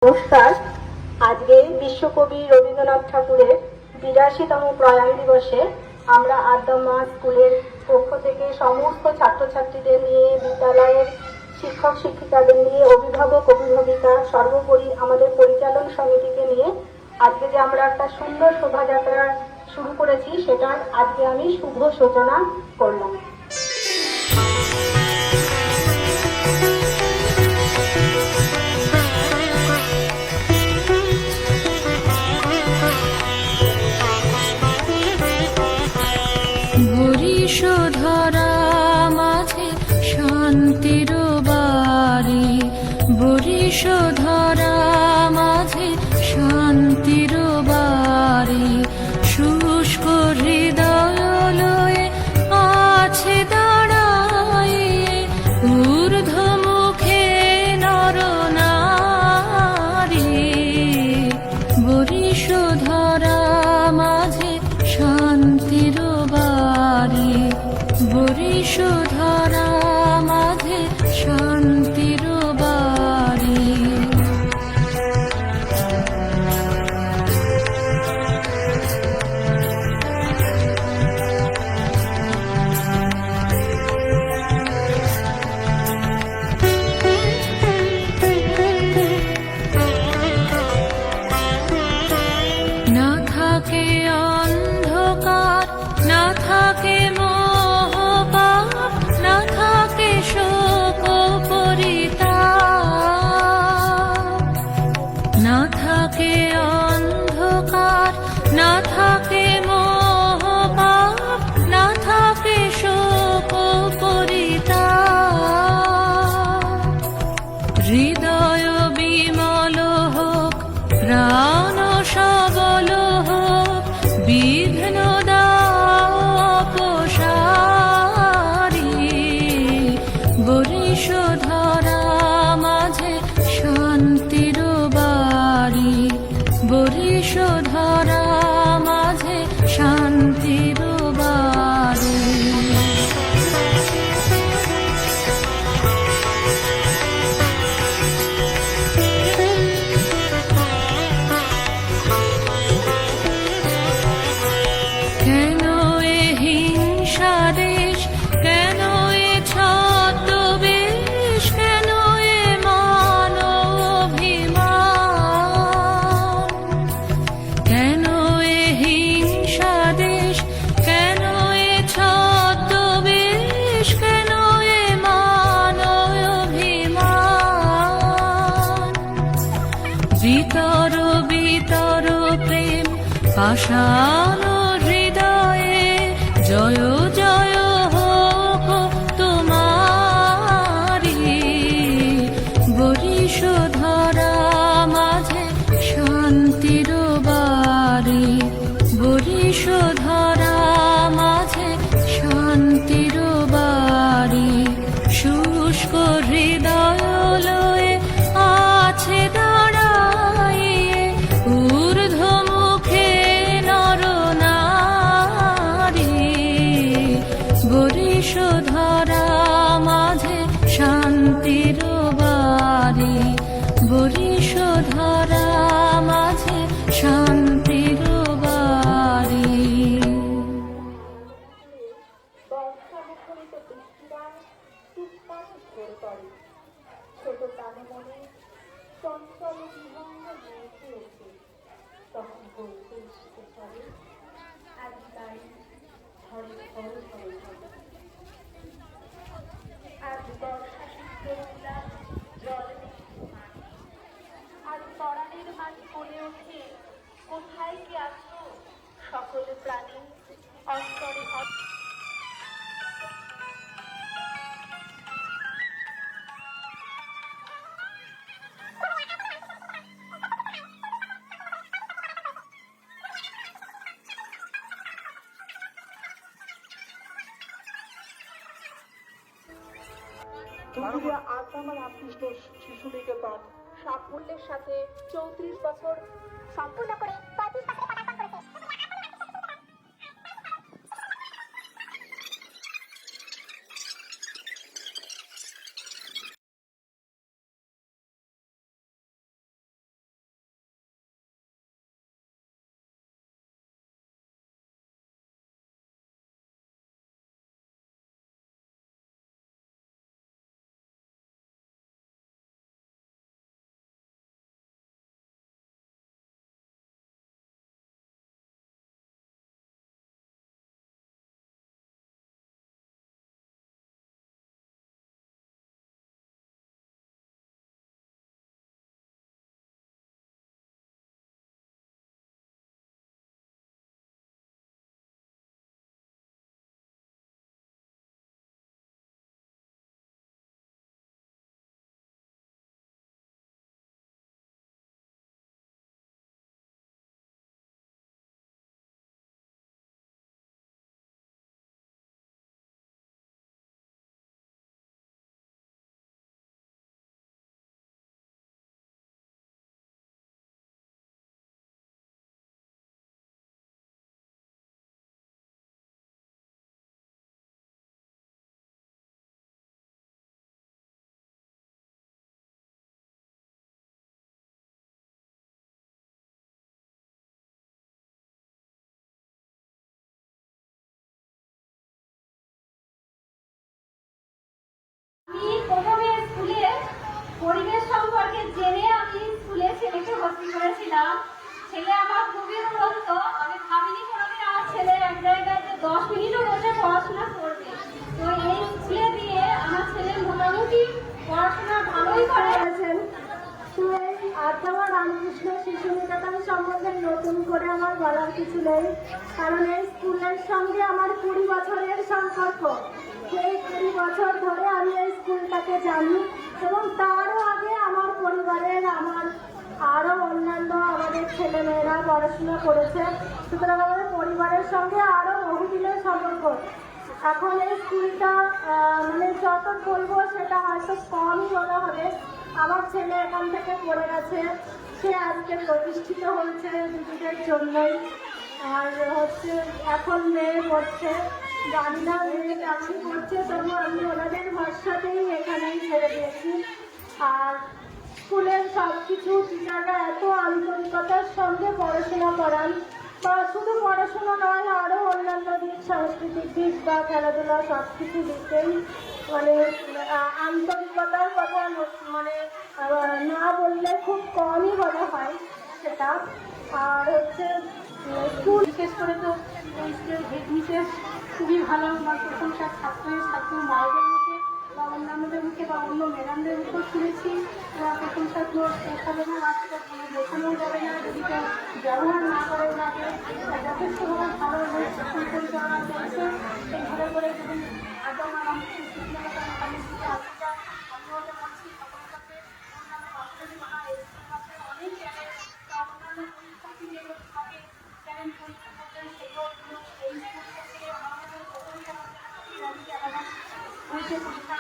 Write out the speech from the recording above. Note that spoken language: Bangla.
নমস্কার। আজকে বিশ্বকবি রবীন্দ্রনাথ ঠাকুরের ৮২তম প্রয়াণ দিবসে আমরা আদ্যমা স্কুলের পক্ষ থেকে সমস্ত ছাত্রছাত্রীদের নিয়ে, বিদ্যালয়ের শিক্ষক শিক্ষিকাদের নিয়ে, অভিভাবক অভিভাবিকা, সর্বোপরি আমাদের পরিচালন সমিতিকে নিয়ে আজকে যে আমরা একটা সুন্দর শোভাযাত্রা শুরু করেছি, সেটার আজকে আমি শুভ সূচনা করলাম। বরিশধরা মাঝে শান্তির বাড়ি, বরিশধরা মাঝে শান্তির বাড়ি, শুষ্ক হৃদয় লয়ে আছে দাঁড়াইয়ে, ঊর্ধ্বমুখে নরনারী। বরিশধরা মাঝে শান্তির বাড়ি, বরিশধরা মাঝে শান্তির বাড়ি। না থাকে অন্ধকার, না থাকে মোহপাপ, না থাকে শোক পরিতাপ। না থাকে অন্ধকার, না থাকে মোহপাপ, না থাকে শোক পরিতাপ। হৃদয় বিমল হোক, প্রাণ সবল হোক, বিঘ্ন দাও অপসারি। বরিশধরা মাঝে শান্তির বাড়ি, বরিশধরা মাঝে শান্তির বাড়ি। কেন এ হিংসা দেশ, কেন এ ছদ্মবেশ, কেন এ মান অভিমান? কেন এ হিংসা দেশ, কেন এ ছদ্মবেশ, কেন এ মান অভিমান? বিতর বিতর প্রেম পাষাণ হৃদয়ে, জয় জয় হোক তোমারি। বরিশধরা মাঝে শান্তির বাড়ি, বরিশধরা মাঝে শান্তির বাড়ি। শুষ্ক হৃদয় লয়ে আছে দাঁড়াইয়ে, ঊর্ধ্বমুখে নরনারী। বরিশধরা মাঝে শান্তির বাড়ি, বরিশধরা মাঝে শান্তির বাড়ি। বর্ষামুখরিত বৃষ্টিরায় টুকটাক ঝরে পড়ে, ছোট প্রাণে মনে চঞ্চল বিহঙ্গ মেয়েছে ওঠে। তখন বলতে ইচ্ছে করে, আজ তাই ঝড়ে ঝড় ঝড়ে ঝড়ে। আজ বর্ষা সিদ্ধ উল্লাস জল মিষ্টি মাঠ, আজ পরাণের মাঝ বলে ওঠে, কোথায় কি আছো সকল প্রাণী অন্তরে। আদ্যমা রামকৃষ্ণ শিশু নিকেতন সাফল্যের সাথে ৩৪ বছর সম্পূর্ণ করে ৩৫ বছরে পদার্পণ করেছে। প্রথমে স্কুলে পরিবেশ সম্পর্কে জেনে আমি স্কুলে ছেলেকে ভর্তি করেছিলাম। ছেলে আমার খুবই উন্নত। আমি ভাবিনি কোনোদিন আমার ছেলে এক জায়গায় যে 10 মিনিটও বসে পড়াশোনা করবে। তো এই স্কুলে দিয়ে আমার ছেলে মোটামুটি পড়াশোনা ভালোই করেছেন। আদ্যমা রামকৃষ্ণ শিশু নিকেতন সম্বন্ধে নতুন করে আমার বলার কিছু নেই, কারণ এই স্কুলের সঙ্গে আমার 20 বছরের সম্পর্ক। সেই 20 বছর ধরে আমি এই স্কুলটাকে জানি এবং তারও আগে আমার পরিবারের আরও অন্যান্য আমাদের ছেলেমেয়েরা পড়াশোনা করেছে। সুতরাং আমাদের পরিবারের সঙ্গে আরও বহুদিনের সম্পর্ক। এখন এই স্কুলটা মানে যত বলবো সেটা হয়তো কমই বলা হবে। আমার ছেলে এখান থেকে পড়ে গেছে, সে আজকে প্রতিষ্ঠিত হয়েছে দিদিদের জন্যই। আর হচ্ছে এখন মেয়ে পড়ছে, জানি না মেয়ে কেমন করছে, তবু আমি ওনাদের ভরসাতেই এখানেই ছেড়ে দিয়েছি। আর স্কুলের সব কিছু টিচাররা এত আন্তরিকতার সঙ্গে পড়াশোনা করান, বা শুধু পড়াশোনা নয় আরও অন্যান্য দিক, সাংস্কৃতিক দিক বা খেলাধুলা সব কিছু দিকেই মানে আন্তরিকতার কথা মানে না বললে খুব কমই বলা হয় সেটা। আর হচ্ছে স্কুল বিশেষ করে তো স্কুলের হেড মিসেস খুবই ভালো, বা প্রশংসা ছাত্র মায়েদের মুখে বা অন্যান্যদের মুখে বা অন্য ম্যাডামদের মুখেও শুনেছি। প্রশংসা এখানে আসতে কোনো বোঝানো যাবে না, যদি কেউ ব্যবহার না করে ওনাকে যথেষ্টভাবে ভালো স্কুল পরিচালনা চলছে। এইভাবে করে যদি আদম রামকৃষ্ণ শিশু নিকেতন কলেজে আসতে চায়, আমি ওদের বলছি সকলের কাছে অন্যান্য বাচ্চাদের মানা এসের কাছে অনেক চ্যালেঞ্জ বা অন্যান্য পরীক্ষার্থী যেগুলো থাকে চ্যালেঞ্জ পরীক্ষা করতেন, সেগুলো এই স্কুল থেকে আমাদের প্রথম হয়েছে পরীক্ষা